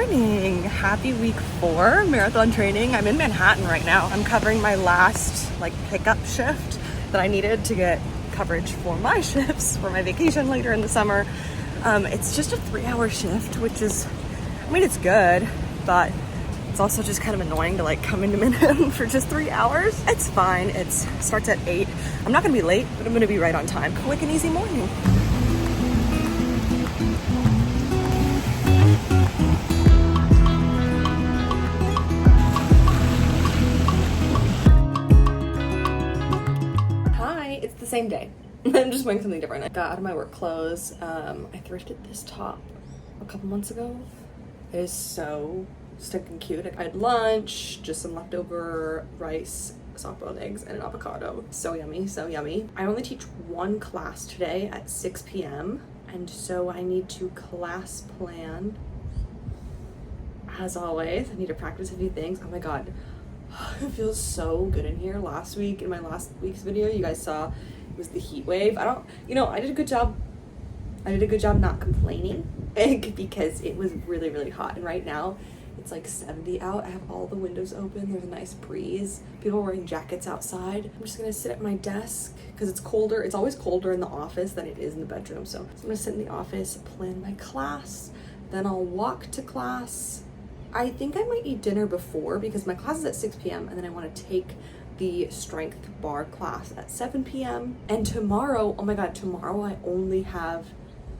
morning. Happy week 4 marathon training. I'm in Manhattan right now. I'm covering my last pickup shift that I needed to get coverage for my shifts for my vacation later in the summer. It's just a 3-hour shift, which is, I mean, it's good, but it's also just kind of annoying to come into Manhattan for just 3 hours. It's fine. It starts at 8. I'm not gonna be late, but I'm gonna be right on time. Quick and easy morning. Hi, it's the same day. I'm just wearing something different. I got out of my work clothes. I thrifted this top a couple months ago. It is so stinking cute. I had lunch, just some leftover rice, soft-boiled eggs, and an avocado. So yummy, so yummy. I only teach one class today at 6 p.m. and so I need to class plan. As always, I need to practice a few things. Oh my god, it feels so good in here. Last week, in my last week's video, you guys saw it was the heat wave. I did a good job. I did a good job not complaining because it was really, really hot. And right now, it's 70 out. I have all the windows open. There's a nice breeze. People are wearing jackets outside. I'm just gonna sit at my desk because it's colder. It's always colder in the office than it is in the bedroom. So I'm gonna sit in the office, plan my class, then I'll walk to class. I think I might eat dinner before because my class is at 6 p.m. and then I want to take the strength bar class at 7 p.m. And tomorrow, oh my god, tomorrow I only have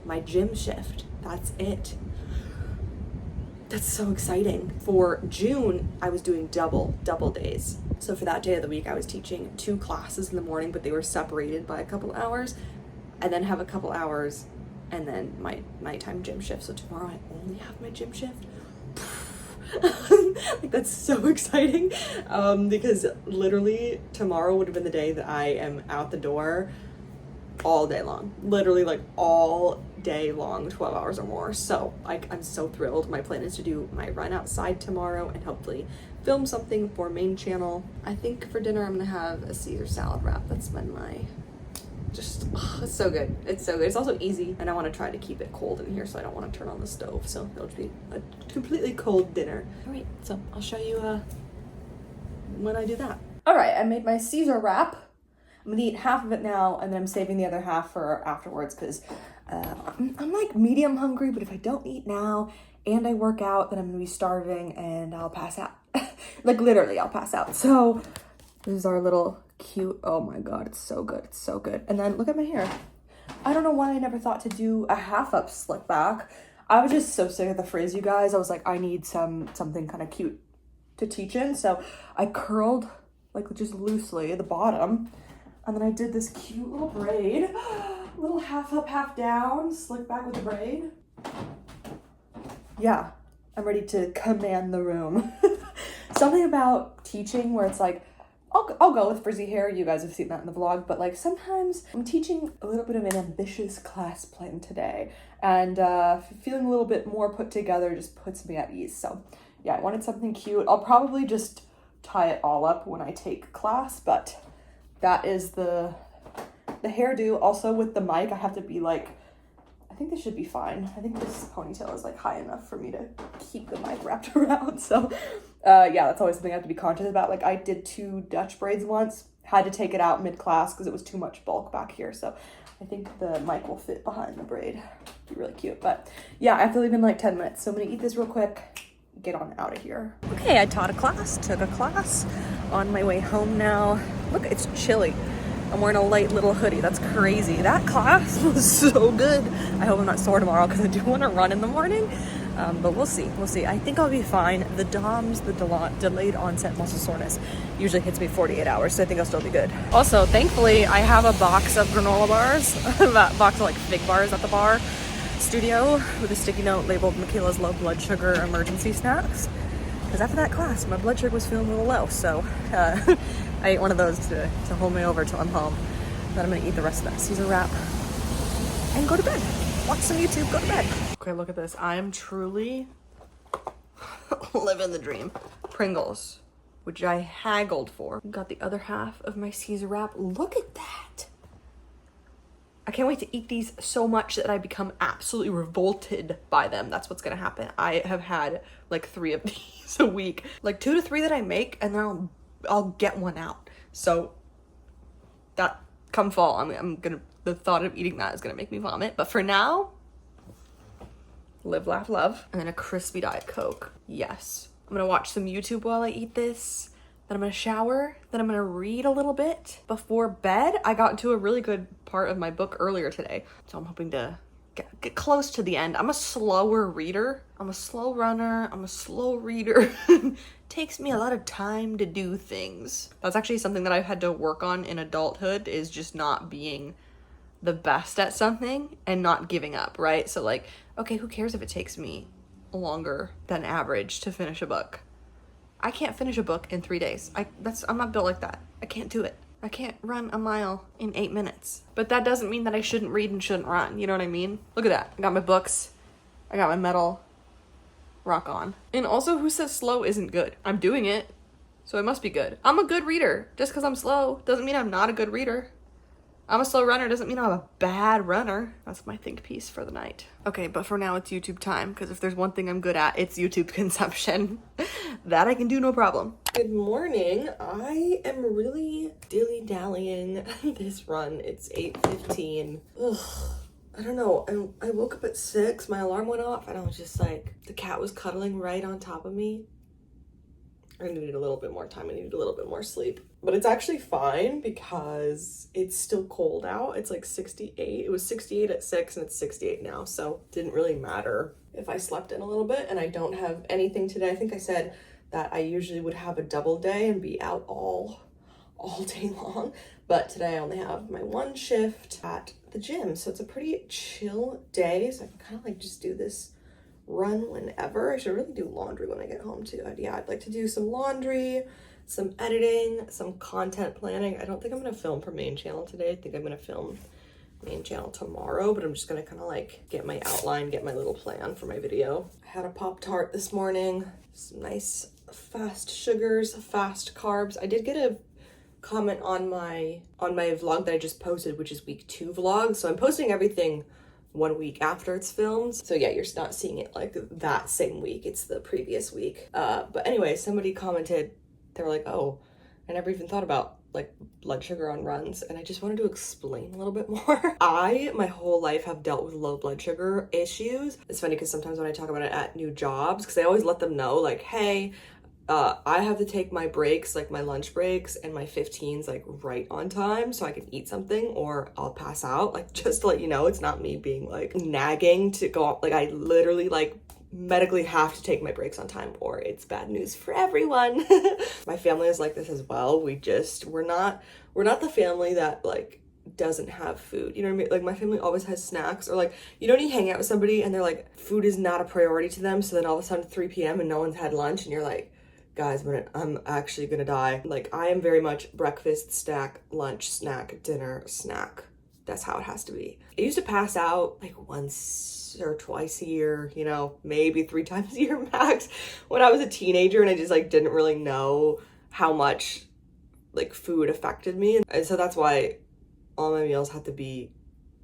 my gym shift. That's it. That's so exciting. For June, I was doing double days. So for that day of the week, I was teaching 2 classes in the morning, but they were separated by a couple hours, and then have a couple hours, and then my nighttime gym shift. So tomorrow I only have my gym shift. That's so exciting, because literally tomorrow would have been the day that I am out the door all day long, literally all day long, 12 hours or more. So I'm so thrilled. My plan is to do my run outside tomorrow and hopefully film something for main channel. I think for dinner I'm gonna have a Caesar salad wrap. That's been my it's so good. It's so good. It's also easy, and I want to try to keep it cold in here, so I don't want to turn on the stove, so it'll just be a completely cold dinner. All right, so I'll show you when I do that. All right, I made my Caesar wrap. I'm gonna eat half of it now, and then I'm saving the other half for afterwards because I'm medium hungry, but if I don't eat now and I work out, then I'm gonna be starving and I'll pass out. Literally, I'll pass out. So this is our little cute, oh my god, it's so good, it's so good. And then look at my hair. I don't know why I never thought to do a half up slick back. I was just so sick of the frizz, you guys. I was like, I need something kind of cute to teach in. So I curled just loosely at the bottom. And then I did this cute little braid, little half up, half down, slick back with the braid. Yeah, I'm ready to command the room. Something about teaching where it's I'll go with frizzy hair. You guys have seen that in the vlog, but sometimes I'm teaching a little bit of an ambitious class plan today, and feeling a little bit more put together just puts me at ease. So yeah, I wanted something cute. I'll probably just tie it all up when I take class, but that is the hairdo. Also with the mic, I have to be I think this should be fine. I think this ponytail is high enough for me to keep the mic wrapped around. So yeah, that's always something I have to be conscious about. I did 2 Dutch braids once, had to take it out mid-class because it was too much bulk back here. So I think the mic will fit behind the braid. Be really cute. But yeah, I have to leave in 10 minutes. So I'm gonna eat this real quick, get on out of here. Okay, I took a class. On my way home now. Look, it's chilly. I'm wearing a light little hoodie. That's crazy. That class was so good. I hope I'm not sore tomorrow because I do want to run in the morning. But we'll see. I think I'll be fine. The DOMS, the delayed onset muscle soreness, usually hits me 48 hours, so I think I'll still be good. Also, thankfully, I have a box of granola bars, that box of fig bars at the bar studio with a sticky note labeled Michaela's low blood sugar emergency snacks. Because after that class, my blood sugar was feeling a little low, so I ate one of those to hold me over till I'm home. Then I'm gonna eat the rest of that Caesar wrap and go to bed. Watch some YouTube, go to bed. Okay, look at this. I am truly living the dream. Pringles, which I haggled for. Got the other half of my Caesar wrap. Look at that. I can't wait to eat these so much that I become absolutely revolted by them. That's what's gonna happen. I have had like 3 of these a week, like 2 to 3 that I make, and then I'll get one out. So that come fall, I'm gonna, the thought of eating that is gonna make me vomit. But for now, live, laugh, love. And then a crispy Diet Coke. Yes. I'm gonna watch some YouTube while I eat this. Then I'm gonna shower. Then I'm gonna read a little bit before bed. I got into a really good part of my book earlier today, so I'm hoping to get close to the end. I'm a slower reader. I'm a slow runner. I'm a slow reader. Takes me a lot of time to do things. That's actually something that I've had to work on in adulthood, is just not being the best at something and not giving up, right? So like, okay, who cares if it takes me longer than average to finish a book? I can't finish a book in 3 days. I'm not built like that. I can't do it. I can't run a mile in 8 minutes. But that doesn't mean that I shouldn't read and shouldn't run. You know what I mean? Look at that. I got my books. I got my medal. Rock on. And also, who says slow isn't good? I'm doing it, so it must be good. I'm a good reader. Just because I'm slow doesn't mean I'm not a good reader. I'm a slow runner doesn't mean I'm a bad runner. That's my think piece for the night. Okay, but for now it's YouTube time, because if there's one thing I'm good at, it's YouTube consumption. That I can do no problem. Good morning. I am really dilly-dallying this run. It's 8:15. Ugh, I don't know. I woke up at 6, my alarm went off, and I was just like, the cat was cuddling right on top of me. I needed a little bit more time. I needed a little bit more sleep. But it's actually fine because it's still cold out. It's like 68. It was 68 at 6 and it's 68 now. So it didn't really matter if I slept in a little bit, and I don't have anything today. I think I said that I usually would have a double day and be out all day long. But today I only have my 1 shift at the gym. So it's a pretty chill day. So I can kind of like just do this run whenever. I should really do laundry when I get home too. Yeah, I'd like to do some laundry, some editing, some content planning. I don't think I'm gonna film for main channel today. I think I'm gonna film main channel tomorrow, but I'm just gonna kind of like get my outline, get my little plan for my video. I had a Pop-Tart this morning, some nice fast sugars, fast carbs. I did get a comment on my vlog that I just posted, which is week 2 vlog. So I'm posting everything 1 week after it's filmed. So yeah, you're not seeing it like that same week. It's the previous week. But anyway, somebody commented, they were like, oh, I never even thought about like blood sugar on runs. And I just wanted to explain a little bit more. I, my whole life, have dealt with low blood sugar issues. It's funny because sometimes when I talk about it at new jobs, because I always let them know like, hey, I have to take my breaks, like my lunch breaks and my 15s like right on time so I can eat something or I'll pass out. Like, just to let you know, it's not me being like nagging to go out. Like, I literally like medically have to take my breaks on time or it's bad news for everyone. My family is like this as well. We're not the family that like doesn't have food. You know what I mean? Like, my family always has snacks, or like, you know when you hang out with somebody and they're like, food is not a priority to them, so then all of a sudden 3 p.m. and no one's had lunch and you're like, guys, I'm actually gonna die. Like, I am very much breakfast, snack, lunch, snack, dinner, snack. That's how it has to be. I used to pass out like once or twice a year, you know, maybe 3 times a year max when I was a teenager, and I just like didn't really know how much like food affected me. And so that's why all my meals have to be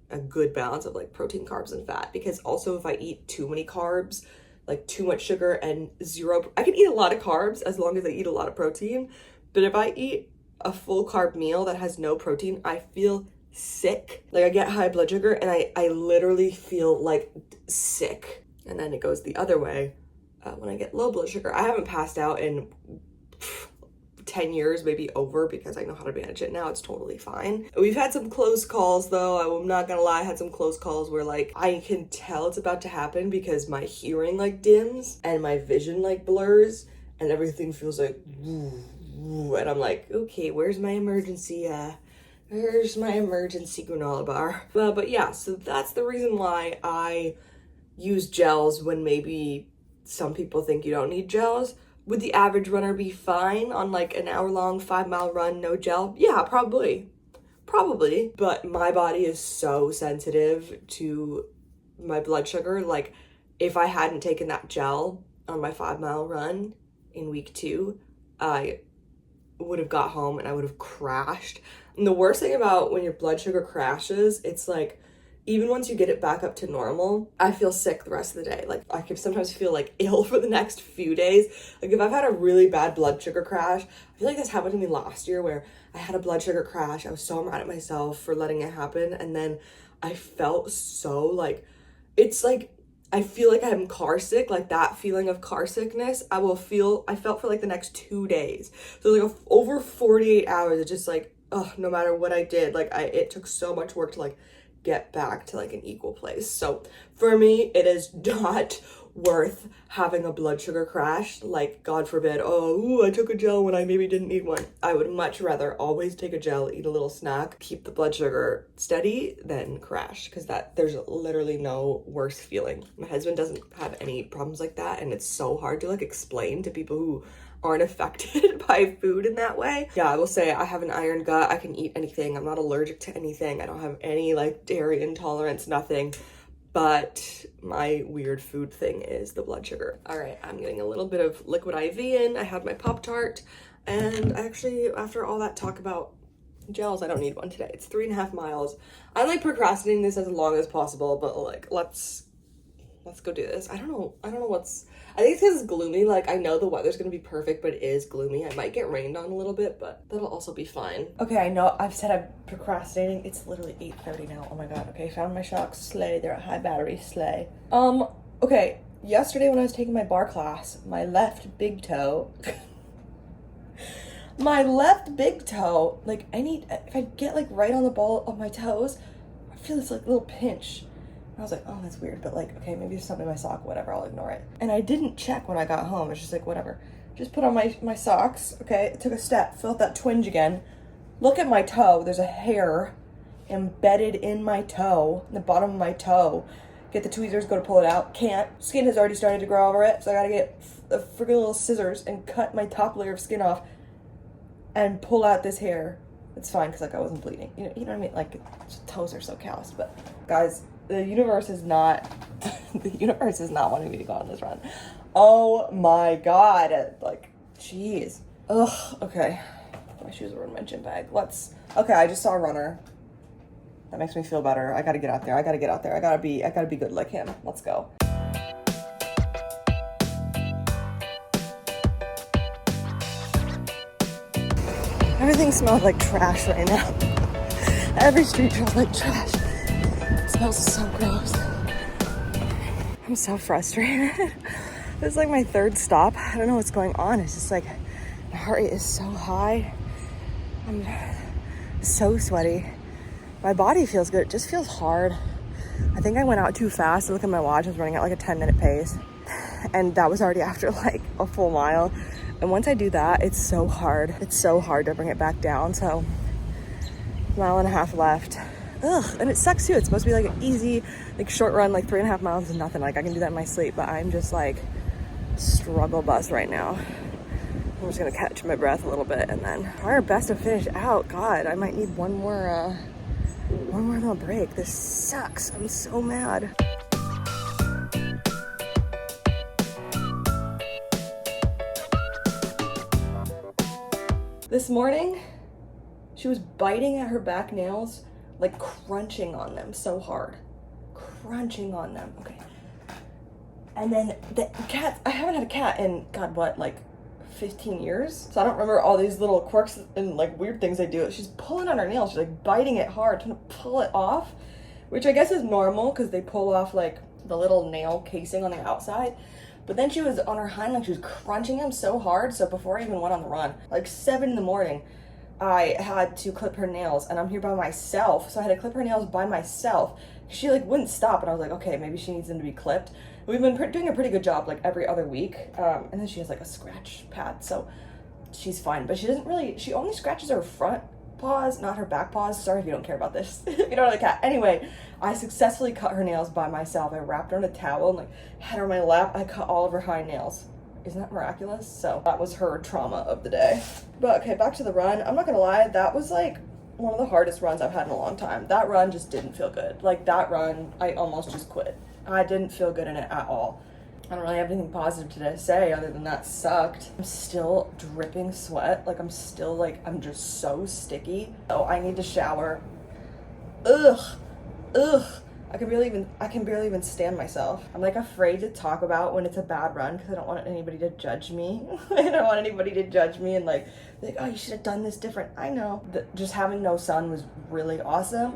a good balance of like protein, carbs, and fat, because also if I eat too many carbs, like too much sugar and zero, I can eat a lot of carbs as long as I eat a lot of protein. But if I eat a full carb meal that has no protein, I feel sick. Like, I get high blood sugar and I literally feel like sick. And then it goes the other way when I get low blood sugar. I haven't passed out in 10 years, maybe over, because I know how to manage it now. It's totally fine. We've had some close calls though. I'm not gonna lie, I had some close calls where like I can tell it's about to happen because my hearing like dims and my vision like blurs and everything feels like woo, woo, and I'm like, okay, where's my emergency granola bar? But yeah, so that's the reason why I use gels when maybe some people think you don't need gels. Would the average runner be fine on like an hour-long 5-mile run, no gel? Yeah, probably. But my body is so sensitive to my blood sugar. Like, if I hadn't taken that gel on my 5-mile run in week 2, I would have got home and I would have crashed. And the worst thing about when your blood sugar crashes, it's like, even once you get it back up to normal, I feel sick the rest of the day. Like, I can sometimes feel like ill for the next few days. Like, if I've had a really bad blood sugar crash, I feel like this happened to me last year where I had a blood sugar crash. I was so mad at myself for letting it happen. And then I felt so like, it's like, I feel like I'm car sick, like that feeling of car sickness. I felt for like the next 2 days. So like over 48 hours, it's just like, oh, no matter what I did, like it took so much work to like get back to like an equal place. So for me, it is not worth having a blood sugar crash. Like, God forbid, I took a gel when I maybe didn't need one. I would much rather always take a gel, eat a little snack, keep the blood sugar steady than crash, because there's literally no worse feeling. My husband doesn't have any problems like that, and it's so hard to like explain to people who aren't affected by food in that way. Yeah, I will say I have an iron gut. I can eat anything. I'm not allergic to anything. I don't have any like dairy intolerance, nothing. But my weird food thing is the blood sugar. All right, I'm getting a little bit of liquid IV in. I had my Pop-Tart, and actually, after all that talk about gels, I don't need one today. It's 3.5 miles. I'm like procrastinating this as long as possible, but like, let's go do this. I don't know I think it's because it's gloomy. Like, I know the weather's gonna be perfect, but it is gloomy. I might get rained on a little bit, but that'll also be fine. Okay, I know I've said I'm procrastinating. It's literally 8:30 now. Oh my God. Okay, found my shocks. Slay. They're a high battery. Slay. Okay. Yesterday when I was taking my bar class, my left big toe, like if I get like right on the ball of my toes, I feel this like little pinch. I was like, oh, that's weird, but like, okay, maybe there's something in my sock, whatever, I'll ignore it. And I didn't check when I got home. It's just like, whatever. Just put on my socks, okay? I took a step, felt that twinge again. Look at my toe. There's a hair embedded in my toe, in the bottom of my toe. Get the tweezers, go to pull it out. Can't. Skin has already started to grow over it, so I gotta get a freaking little scissors and cut my top layer of skin off and pull out this hair. It's fine, because like I wasn't bleeding. You know what I mean? Like, toes are so calloused, but guys, the universe is not wanting me to go on this run. Oh my God. Like, jeez. Ugh, okay. My shoes were in my gym bag. Okay, I just saw a runner. That makes me feel better. I gotta get out there. I gotta be good like him. Let's go. Everything smells like trash right now. Every street smells like trash. It smells so gross. I'm so frustrated. This is like my third stop. I don't know what's going on. It's just like my heart rate is so high. I'm so sweaty. My body feels good. It just feels hard. I think I went out too fast. I look at my watch. I was running at like a 10-minute pace. And that was already after like a full mile. And once I do that, it's so hard. It's so hard to bring it back down. So, 1.5 miles left. Ugh, and it sucks too. It's supposed to be like an easy, like short run, like 3.5 miles is nothing. Like I can do that in my sleep, but I'm just like struggle bus right now. I'm just gonna catch my breath a little bit and then try our best to finish out. God, I might need one more little break. This sucks. I'm so mad. This morning, she was biting at her back nails, like crunching on them so hard. Crunching on them, okay. And then the cat, I haven't had a cat in, God, what, like 15 years? So I don't remember all these little quirks and like weird things they do. She's pulling on her nails, she's like biting it hard, trying to pull it off, which I guess is normal because they pull off like the little nail casing on the outside. But then she was on her hind leg, she was crunching them so hard. So before I even went on the run, like 7 in the morning, I had to clip her nails and I'm here by myself. So I had to clip her nails by myself. She like wouldn't stop and I was like, okay, maybe she needs them to be clipped. We've been doing a pretty good job like every other week. And then she has like a scratch pad, so she's fine. But she only scratches her front paws, not her back paws. Sorry if you don't care about this. You don't know the cat. Anyway, I successfully cut her nails by myself. I wrapped her in a towel and like had her on my lap. I cut all of her hind nails. Isn't that miraculous? So that was her trauma of the day. But okay, back to the run. I'm not gonna lie, that was like one of the hardest runs I've had in a long time. That run just didn't feel good. Like that run, I almost just quit. I didn't feel good in it at all. I don't really have anything positive to say other than that sucked. I'm still dripping sweat. Like, I'm still, like, I'm just so sticky. Oh, I need to shower. Ugh. I can barely even stand myself. I'm like afraid to talk about when it's a bad run because I don't want anybody to judge me. I don't want anybody to judge me and like, oh, you should have done this different. I know. Just having no sun was really awesome.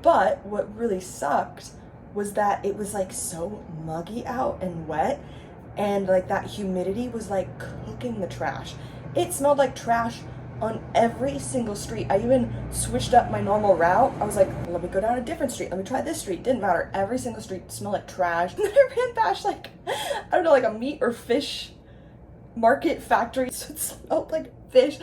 But what really sucked was that it was like so muggy out and wet, and like that humidity was like cooking the trash. It smelled like trash on every single street. I even switched up my normal route. I was like, let me go down a different street. Let me try this street. Didn't matter. Every single street smelled like trash. And then I ran past like, I don't know, like a meat or fish market factory. So it smelled like fish.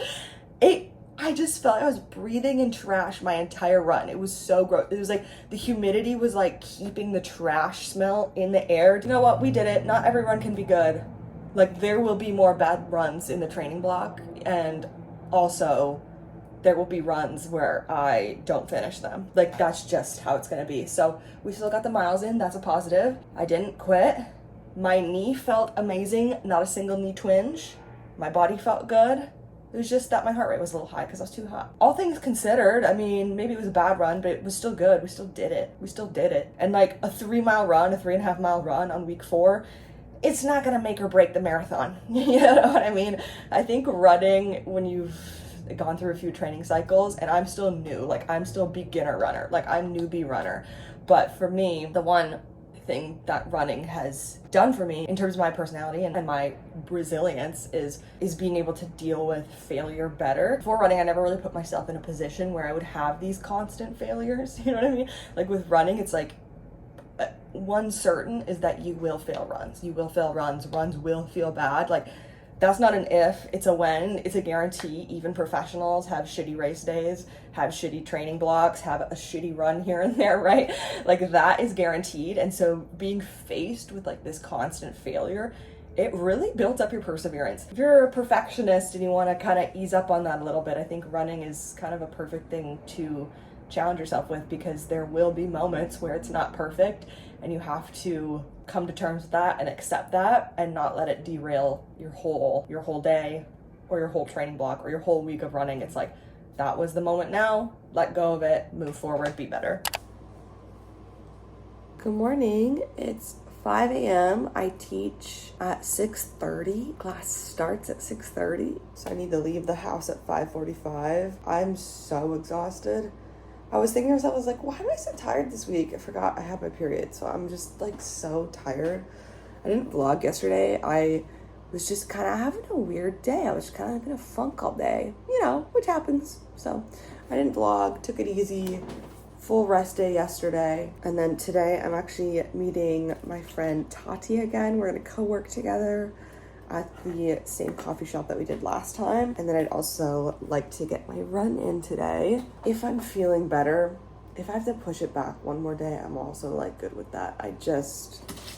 I just felt like I was breathing in trash my entire run. It was so gross. It was like the humidity was like keeping the trash smell in the air. You know what? We did it. Not every run can be good. Like, there will be more bad runs in the training block, and also there will be runs where I don't finish them. Like, that's just how it's gonna be. So we still got the miles in. That's a positive. I didn't quit. My knee felt amazing. Not a single knee twinge. My body felt good. It was just that my heart rate was a little high because I was too hot. All things considered, I mean, maybe it was a bad run, but it was still good. We still did it. And like a 3-mile run, a 3.5-mile run on week 4, it's not gonna make or break the marathon. You know what I mean? I think running, when you've gone through a few training cycles, and I'm still new, like I'm still beginner runner, like I'm newbie runner. But for me, the one thing that running has done for me in terms of my personality and my resilience is being able to deal with failure better. Before running, I never really put myself in a position where I would have these constant failures. You know what I mean? Like with running, it's like one certain is that you will fail runs. You will fail runs. Runs will feel bad. Like, that's not an if, it's a when, it's a guarantee. Even professionals have shitty race days, have shitty training blocks, have a shitty run here and there, right? Like, that is guaranteed. And so being faced with like this constant failure, it really builds up your perseverance. If you're a perfectionist and you want to kind of ease up on that a little bit, I think running is kind of a perfect thing to challenge yourself with, because there will be moments where it's not perfect and you have to come to terms with that and accept that and not let it derail your whole day or your whole training block or your whole week of running. It's like, that was the moment now, let go of it, move forward, be better. Good morning. It's 5 a.m. I teach at 6:30. Class starts at 6:30, so I need to leave the house at 5:45. I'm so exhausted. I was thinking to myself, I was like, why am I so tired this week? I forgot I had my period, so I'm just like so tired. I didn't vlog yesterday. I was just kind of having a weird day. I was kind of in a funk all day, you know, which happens. So I didn't vlog, took it easy, full rest day yesterday. And then today I'm actually meeting my friend Tati again. We're gonna co-work together at the same coffee shop that we did last time. And then I'd also like to get my run in today. If I'm feeling better, if I have to push it back one more day, I'm also like good with that. I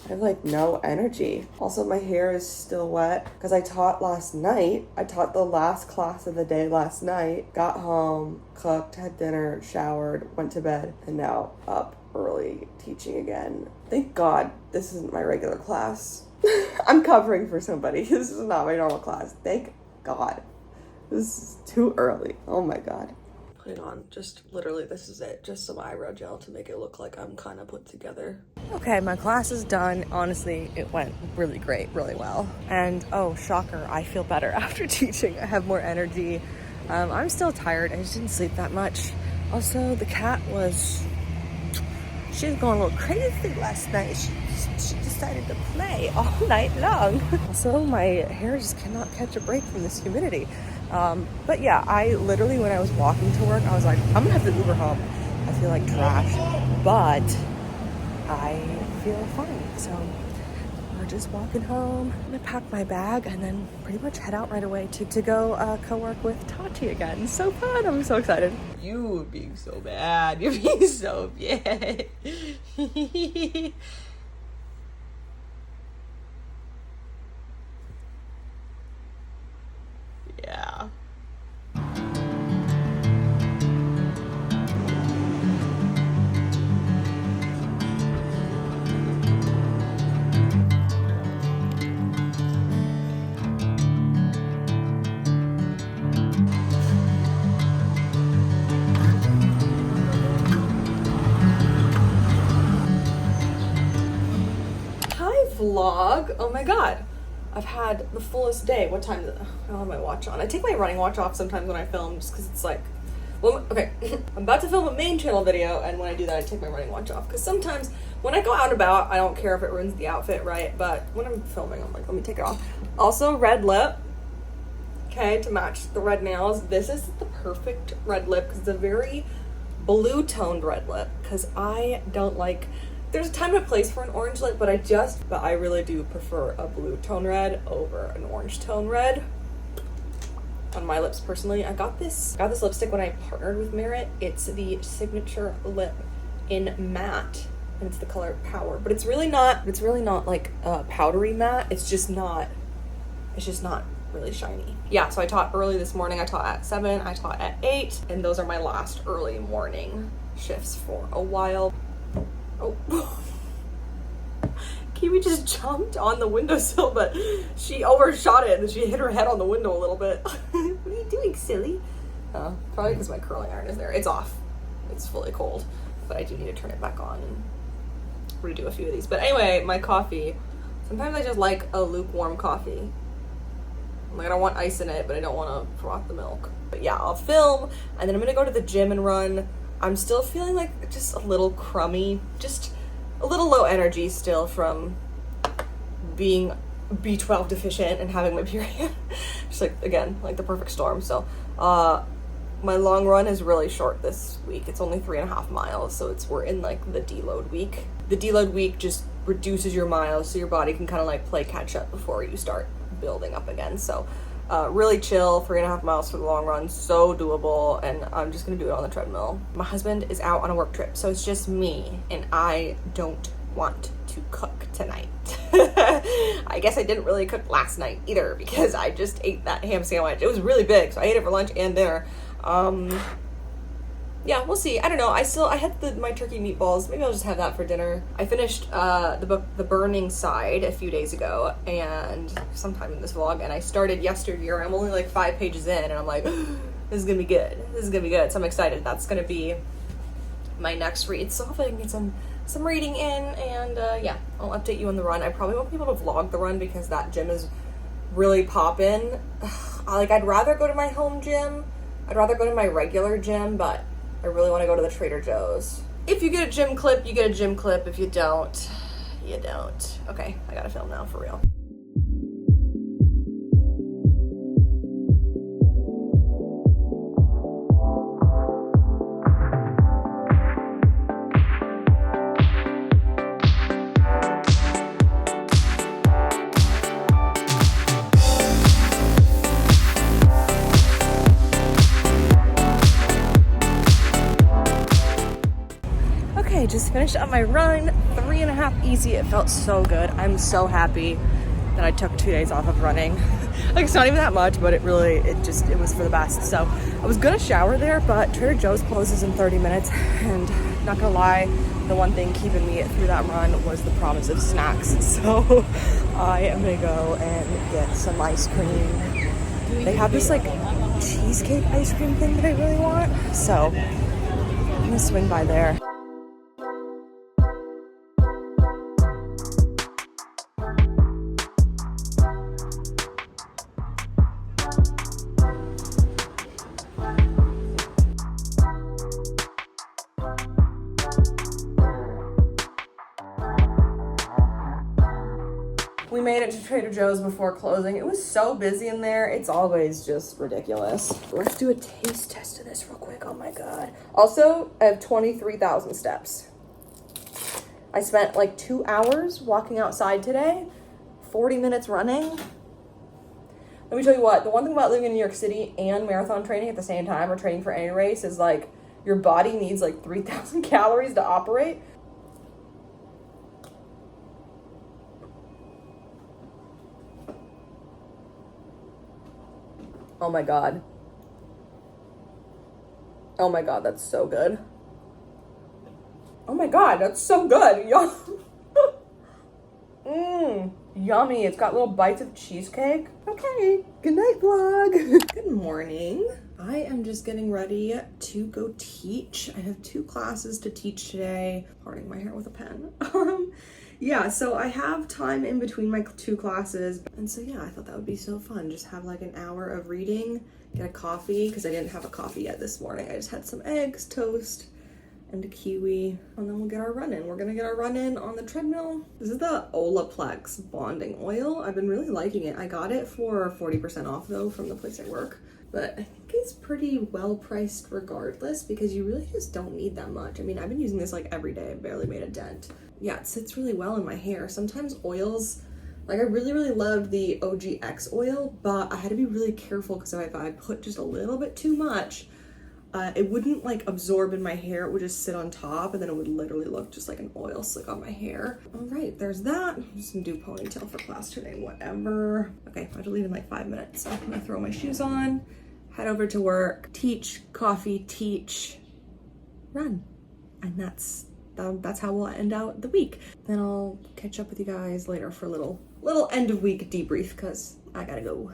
have like no energy. Also, my hair is still wet because I taught last night. I taught the last class of the day last night, got home, cooked, had dinner, showered, went to bed, and now up early teaching again. Thank God this isn't my regular class. I'm covering for somebody. This is not my normal class. Thank God. This is too early. Oh my God. Put it on. Just literally, this is it. Just some eyebrow gel to make it look like I'm kind of put together. Okay, my class is done. Honestly, it went really great, really well. And oh, shocker, I feel better after teaching. I have more energy. I'm still tired. I just didn't sleep that much. Also, the cat was going a little crazy last night. She decided to play all night long. Also, my hair just cannot catch a break from this humidity. But yeah, I literally, when I was walking to work, I was like, I'm gonna have to Uber home. I feel like trash, but I feel fine. So we're just walking home. I'm gonna pack my bag and then pretty much head out right away to go co-work with Tati again. So fun. I'm so excited. You being so bad. You're being so bad. Yeah. vlog. Oh my god. I've had the fullest day. What time is it? I don't have my watch on. I take my running watch off sometimes when I film just because it's like, well, okay. I'm about to film a main channel video, and when I do that, I take my running watch off because sometimes when I go out and about, I don't care if it ruins the outfit, right? But when I'm filming, I'm like, let me take it off. Also, red lip. Okay, to match the red nails. This is the perfect red lip because it's a very blue toned red lip because I don't like, there's a time and a place for an orange lip, but I really do prefer a blue tone red over an orange tone red on my lips personally. I got this lipstick when I partnered with Merit. It's the Signature Lip in matte, and it's the color Power, but it's really not like powdery matte. It's just not really shiny. Yeah, so I taught early this morning. I taught at 7, I taught at 8, and those are my last early morning shifts for a while. Oh. Kiwi just jumped on the windowsill, but she overshot it and she hit her head on the window a little bit. What are you doing, silly? Probably because my curling iron is there. It's off. It's fully cold, but I do need to turn it back on and redo a few of these. But anyway, my coffee. Sometimes I just like a lukewarm coffee. Like, I don't want ice in it, but I don't want to froth the milk. But yeah, I'll film, and then I'm gonna go to the gym and run. I'm still feeling like just a little crummy, just a little low energy still from being B12 deficient and having my period. Just like, again, like the perfect storm. So my long run is really short this week. It's only 3.5 miles, so we're in like the deload week. The deload week just reduces your miles so your body can kind of like play catch up before you start building up again. So really chill, 3.5 miles for the long run, so doable, and I'm just gonna do it on the treadmill. My husband is out on a work trip, so it's just me, and I don't want to cook tonight. I guess I didn't really cook last night either because I just ate that ham sandwich. It was really big, so I ate it for lunch and dinner. Yeah, we'll see. I don't know. I had my turkey meatballs. Maybe I'll just have that for dinner. I finished the book The Burning Side a few days ago, and sometime in this vlog, and I started yesteryear. I'm only like 5 pages in, and I'm like, this is gonna be good. This is gonna be good. So I'm excited. That's gonna be my next read. So hopefully I can get some reading in, and yeah, I'll update you on the run. I probably won't be able to vlog the run because that gym is really poppin'. Like, I'd rather go to my home gym. I'd rather go to my regular gym, but I really want to go to the Trader Joe's. If you get a gym clip, you get a gym clip. If you don't, you don't. Okay, I gotta film now for real. Just finished up my run, 3.5 easy. It felt so good. I'm so happy that I took 2 days off of running. Like, it's not even that much, but it was for the best. So I was gonna shower there, but Trader Joe's closes in 30 minutes, and not gonna lie, the one thing keeping me through that run was the promise of snacks. So I am gonna go and get some ice cream. They have this like cheesecake ice cream thing that I really want, so I'm gonna swing by there. We made it to Trader Joe's before closing. It was so busy in there. It's always just ridiculous. Let's do a taste test of this real quick. Oh my God. Also, I have 23,000 steps. I spent like 2 hours walking outside today, 40 minutes running. Let me tell you what, the one thing about living in New York City and marathon training at the same time, or training for any race, is like your body needs like 3,000 calories to operate. Oh my God. Oh my God, that's so good. Oh my God, that's so good. Yummy. It's got little bites of cheesecake. Okay, good night, vlog. Good morning. I am just getting ready to go teach. I have 2 classes to teach today. Parting my hair with a pen. Yeah, so I have time in between my 2 classes. And so yeah, I thought that would be so fun. Just have like an hour of reading, get a coffee, because I didn't have a coffee yet this morning. I just had some eggs, toast, and a kiwi, and then we'll get our run in. We're gonna get our run in on the treadmill. This is the Olaplex bonding oil. I've been really liking it. I got it for 40% off though from the place I work, but I think it's pretty well priced regardless because you really just don't need that much. I mean, I've been using this like every day. I barely made a dent. Yeah, it sits really well in my hair. Sometimes oils, like I really loved the OGX oil, but I had to be really careful because if I put just a little bit too much, it wouldn't like absorb in my hair. It would just sit on top and then it would literally look just like an oil slick on my hair. All right, there's that. I'm just gonna do ponytail for class today, whatever. Okay, I have to leave in like 5 minutes. So I'm gonna throw my shoes on, head over to work, teach, coffee, teach, run. And that's how we'll end out the week. Then I'll catch up with you guys later for a little end of week debrief because I gotta go.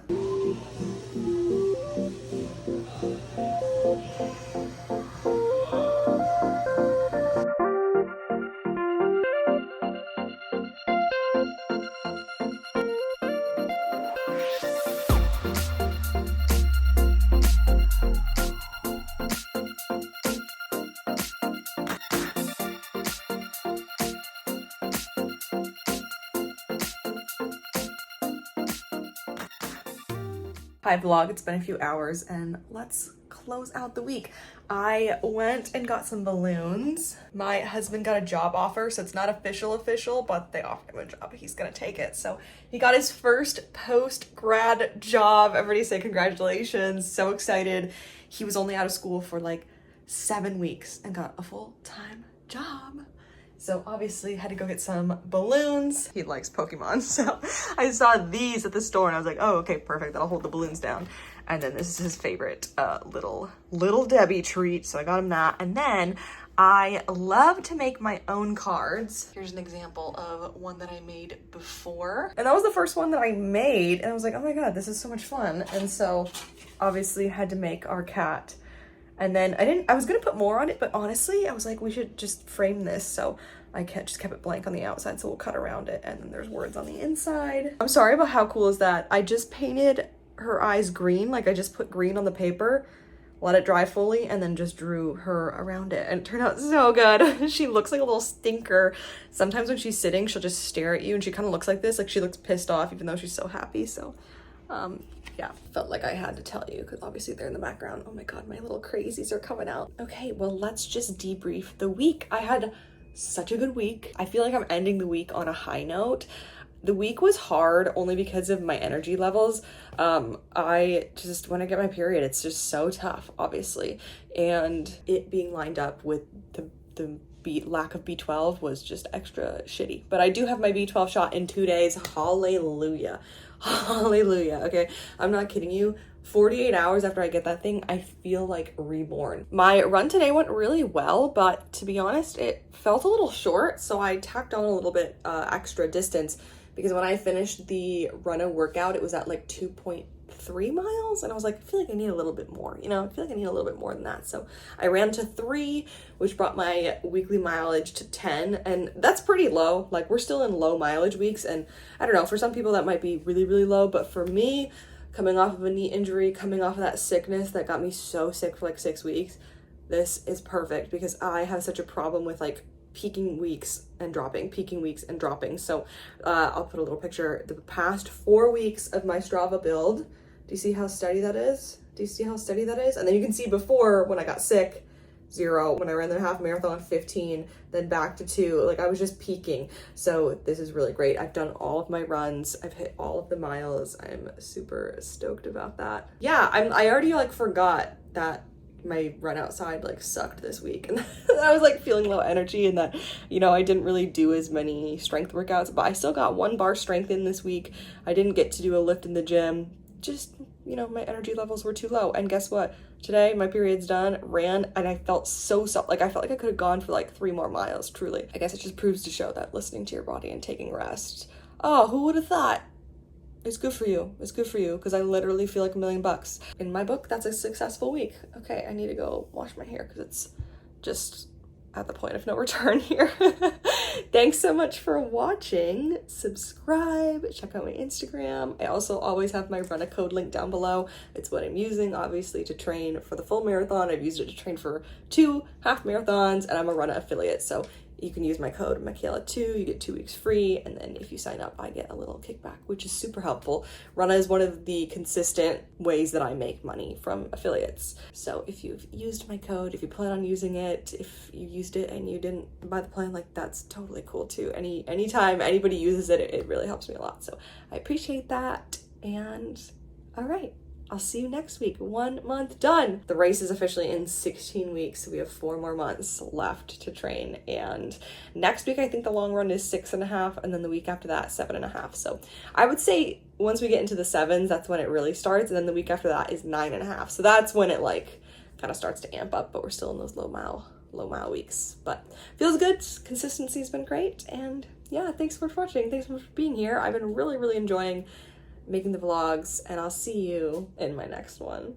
Hi vlog, it's been a few hours and let's close out the week. I went and got some balloons. My husband got a job offer, so it's not official, but they offered him a job. He's gonna take it. So he got his first post-grad job. Everybody say congratulations, so excited. He was only out of school for like 7 weeks and got a full-time job. So obviously had to go get some balloons. He likes Pokemon, so I saw these at the store and I was like, oh, okay, perfect. That'll hold the balloons down. And then this is his favorite little Debbie treat. So I got him that. And then I love to make my own cards. Here's an example of one that I made before. And that was the first one that I made. And I was like, oh my God, this is so much fun. And so obviously had to make our cat. And then I was gonna put more on it, but honestly, I was like, we should just frame this. So I just kept it blank on the outside, so we'll cut around it. And then there's words on the inside. I'm sorry, but how cool is that? I just painted her eyes green. Like I just put green on the paper, let it dry fully, and then just drew her around it. And it turned out so good. She looks like a little stinker. Sometimes when she's sitting, she'll just stare at you and she kind of looks like this. Like she looks pissed off, even though she's so happy. So, yeah, felt like I had to tell you because obviously they're in the background. Oh my God, my little crazies are coming out. Okay, well, let's just debrief the week. I had such a good week. I feel like I'm ending the week on a high note. The week was hard only because of my energy levels. When I get my period, it's just so tough, obviously. And it being lined up with the lack of B12 was just extra shitty. But I do have my B12 shot in 2 days. Hallelujah. Hallelujah. Okay, I'm not kidding you. 48 hours after I get that thing, I feel like reborn. My run today went really well, but to be honest, it felt a little short. So I tacked on a little bit extra distance because when I finished the run workout, it was at like 2.3 miles. And I was like, I feel like I need a little bit more, I feel like I need a little bit more than that. So I ran to 3, which brought my weekly mileage to 10. And that's pretty low. Like we're still in low mileage weeks. And I don't know, for some people that might be really, really low. But for me, coming off of a knee injury, coming off of that sickness that got me so sick for like 6 weeks, this is perfect because I have such a problem with like peaking weeks and dropping. So I'll put a little picture. The past 4 weeks of my Strava build, do you see how steady that is? And then you can see before when I got sick, 0. When I ran the half marathon, 15, then back to 2. Like I was just peaking. So this is really great. I've done all of my runs. I've hit all of the miles. I'm super stoked about that. Yeah, I already like forgot that my run outside like sucked this week and I was like feeling low energy and that I didn't really do as many strength workouts, but I still got 1 bar strength in this week. I didn't get to do a lift in the gym. Just my energy levels were too low. And guess what, today my period's done, ran, and I felt so like I felt like I could have gone for like 3 more miles. Truly, I guess it just proves to show that listening to your body and taking rest, oh, who would have thought, it's good for you. It's good for you because I literally feel like $1 million. In my book, that's a successful week. Okay, I need to go wash my hair because it's just at the point of no return here. Thanks so much for watching. Subscribe, check out my Instagram. I also always have my run a code link down below. It's what I'm using, obviously, to train for the full marathon. I've used it to train for 2 half marathons, and I'm a Runna affiliate, so you can use my code Michaela2, you get 2 weeks free, and then if you sign up, I get a little kickback, which is super helpful. Runna is one of the consistent ways that I make money from affiliates. So if you've used my code, if you plan on using it, if you used it and you didn't buy the plan, like, that's totally cool too. Anytime anybody uses it, it really helps me a lot. So I appreciate that. And all right, I'll see you next week. 1 month done. The race is officially in 16 weeks. So we have 4 more months left to train. And next week, I think the long run is 6.5. And then the week after that, 7.5. So I would say once we get into the 7s, that's when it really starts. And then the week after that is 9.5. So that's when it like kind of starts to amp up, but we're still in those low mile weeks. But feels good. Consistency's been great. And yeah, thanks so much for watching. Thanks so much for being here. I've been really, really enjoying making the vlogs, and I'll see you in my next one.